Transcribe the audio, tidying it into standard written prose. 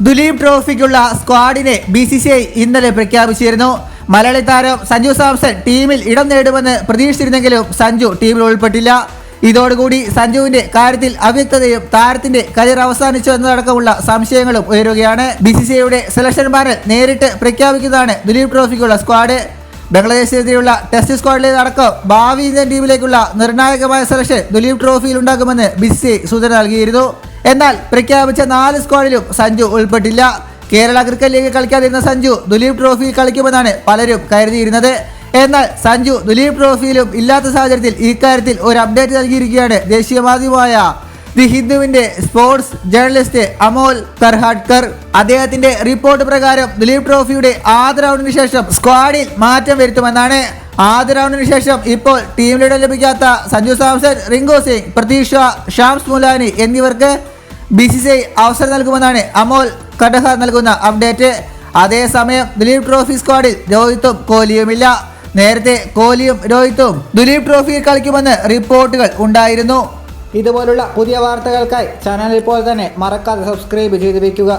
Duleep ട്രോഫിക്കുള്ള സ്ക്വാഡിനെ BCCI ഇന്നലെ പ്രഖ്യാപിച്ചിരുന്നു. മലയാളി താരം സഞ്ജു സാംസൺ ടീമിൽ ഇടം നേടുമെന്ന് പ്രതീക്ഷിച്ചിരുന്നെങ്കിലും സഞ്ജു ടീമിൽ ഉൾപ്പെട്ടില്ല. ഇതോടുകൂടി സഞ്ജുവിന്റെ കാര്യത്തിൽ അവ്യക്തതയും താരത്തിന്റെ കരിയർ അവസാനിച്ചു എന്നതടക്കമുള്ള സംശയങ്ങളും ഉയരുകയാണ്. BCCIയുടെ സെലക്ഷൻ പാനൽ നേരിട്ട് പ്രഖ്യാപിക്കുന്നതാണ് ദുലീപ് ട്രോഫിക്കുള്ള സ്ക്വാഡ്. ബംഗ്ലാദേശിനെതിരെയുള്ള ടെസ്റ്റ് സ്ക്വാഡിലേതടക്കം ഭാവി ഇന്ത്യൻ ടീമിലേക്കുള്ള നിർണായകമായ സെലക്ഷൻ ദുലീപ് ട്രോഫിയിൽ ഉണ്ടാകുമെന്ന് BCCI സൂചന നൽകിയിരുന്നു. എന്നാൽ പ്രഖ്യാപിച്ച 4 സ്ക്വാഡിലും സഞ്ജു ഉൾപ്പെട്ടില്ല. കേരള ക്രിക്കറ്റ് ലീഗ് കളിക്കാതിരുന്ന സഞ്ജു ദുലീപ് ട്രോഫിയിൽ കളിക്കുമെന്നാണ് പലരും കരുതിയിരുന്നത്. എന്നാൽ സഞ്ജു ദുലീപ് ട്രോഫിയിലും ഇല്ലാത്ത സാഹചര്യത്തിൽ ഇക്കാര്യത്തിൽ ഒരു അപ്ഡേറ്റ് നൽകിയിരിക്കുകയാണ് ദേശീയ മാധ്യമമായ ദി ഹിന്ദുവിന്റെ സ്പോർട്സ് ജേർണലിസ്റ്റ് അമോൽ കർഹാഡ്കർ. അദ്ദേഹത്തിന്റെ റിപ്പോർട്ട് പ്രകാരം ദുലീപ് ട്രോഫിയുടെ ആദ്യ റൗണ്ടിന് ശേഷം സ്ക്വാഡിൽ മാറ്റം വരുത്തുമെന്നാണ്. ആദ്യ റൗണ്ടിന് ശേഷം ഇപ്പോൾ ടീം ലീഡർ ലഭിക്കാത്ത സഞ്ജു സാംസൺ, റിങ്കു സിംഗ്, പ്രതീക്ഷ, ഷാംസ് മുലാനി എന്നിവർക്ക് BCCI അവസരം നൽകുമെന്നാണ് അമോൽ കർഹാഡ് നൽകുന്ന അപ്ഡേറ്റ്. അതേസമയം ദുലീപ് ട്രോഫി സ്ക്വാഡിൽ രോഹിത്തും കോഹ്ലിയുമില്ല. നേരത്തെ കോഹ്ലിയും രോഹിത്തും ദുലീപ് ട്രോഫിയിൽ കളിക്കുമെന്ന് റിപ്പോർട്ടുകൾ ഉണ്ടായിരുന്നു. ഇതുപോലുള്ള പുതിയ വാർത്തകൾക്കായി ചാനൽ ഇപ്പോൾ തന്നെ മറക്കാതെ സബ്സ്ക്രൈബ് ചെയ്ത് വയ്ക്കുക.